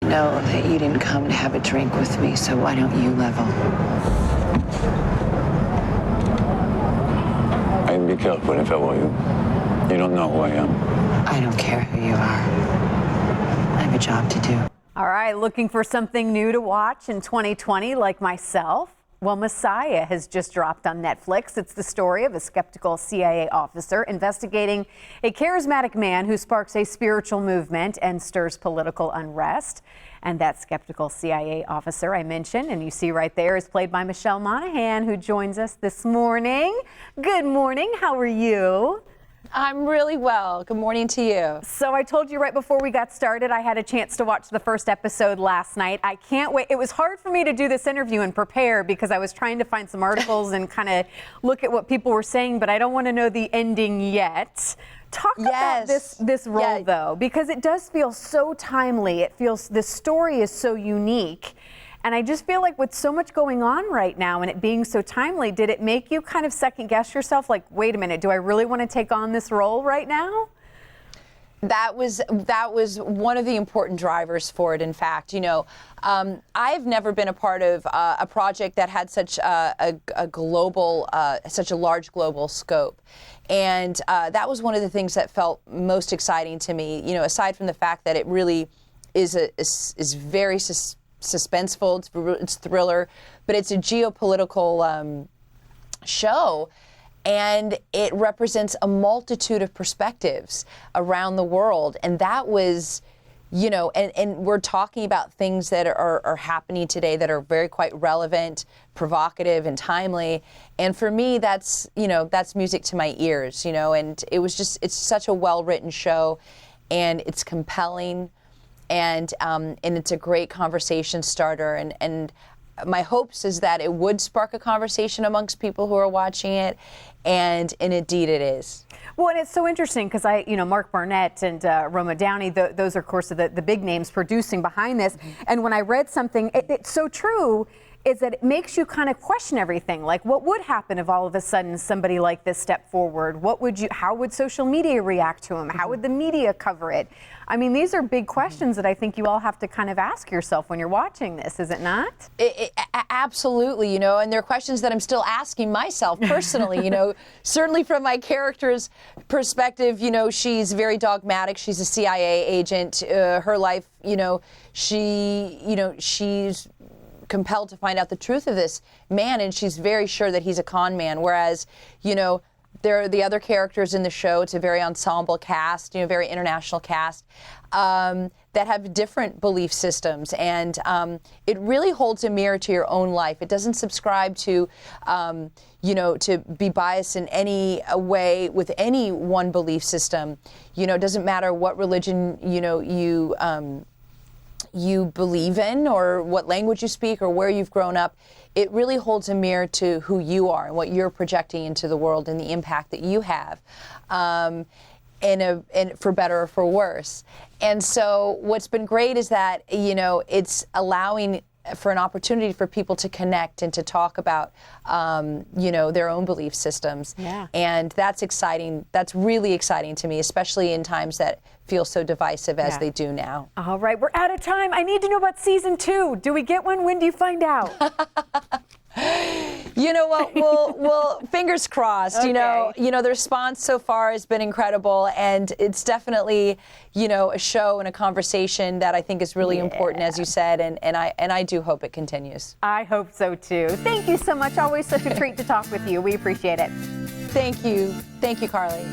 know that you didn't come to have a drink with me, so why don't you level? I'd be careful if I were you. You don't know who I am. I don't care who you are. I have a job to do. All right, looking for something new to watch in 2020 like myself? Well, Messiah has just dropped on Netflix. It's the story of a skeptical CIA officer investigating a charismatic man who sparks a spiritual movement and stirs political unrest. And that skeptical CIA officer I mentioned, and you see right there, is played by Michelle Monaghan, who joins us this morning. Good morning. How are you? I'm really well. Good morning to you. So I told you right before we got started, I had a chance to watch the first episode last night. I can't wait. It was hard for me to do this interview and prepare because I was trying to find some articles and kind of look at what people were saying, but I don't want to know the ending yet. Talk about this role, though, because it does feel so timely. It feels this story is so unique. And I just feel like with so much going on right now and it being so timely, did it make you kind of second guess yourself? Like, wait a minute, do I really want to take on this role right now? That was one of the important drivers for it. In fact, you know, I've never been a part of a project that had such a global, such a large global scope. And that was one of the things that felt most exciting to me, you know, aside from the fact that it really is very suspenseful, it's thriller, but it's a geopolitical show, and it represents a multitude of perspectives around the world. And that was, you know, and we're talking about things that are happening today that are very quite relevant, provocative, and timely. And for me, that's, you know, that's music to my ears, you know, and it was just, it's such a well-written show, and it's compelling. And it's a great conversation starter, and my hopes is that it would spark a conversation amongst people who are watching it, and indeed it is. Well, and it's so interesting because Mark Barnett and Roma Downey, those are, of course, the big names producing behind this. Mm-hmm. And when I read something, it's so true, is that it makes you kind of question everything. Like, what would happen if all of a sudden somebody like this stepped forward? How would social media react to him? How would the media cover it? I mean, these are big questions that I think you all have to kind of ask yourself when you're watching this, is it not? Absolutely, you know, and there are questions that I'm still asking myself personally, you know, certainly from my character's perspective, you know, she's very dogmatic. She's a CIA agent. Her life, you know, she's compelled to find out the truth of this man, and she's very sure that he's a con man. Whereas, you know, there are the other characters in the show. It's a very ensemble cast, you know, very international cast that have different belief systems, and it really holds a mirror to your own life. It doesn't subscribe to, you know, to be biased in any way with any one belief system. You know, it doesn't matter what religion, you know, you believe in, or what language you speak, or where you've grown up. It really holds a mirror to who you are and what you're projecting into the world and the impact that you have, and for better or for worse. And so what's been great is that, you know, it's allowing for an opportunity for people to connect and to talk about, you know, their own belief systems. Yeah. And that's exciting. That's really exciting to me, especially in times that feel so divisive as they do now. All right, we're out of time. I need to know about season 2. Do we get one? When do you find out? You know what? We'll fingers crossed. Okay. You know, the response so far has been incredible, and it's definitely, you know, a show and a conversation that I think is really important, as you said, and I do hope it continues. I hope so too. Thank you so much. Always such a treat to talk with you. We appreciate it. Thank you, Carly.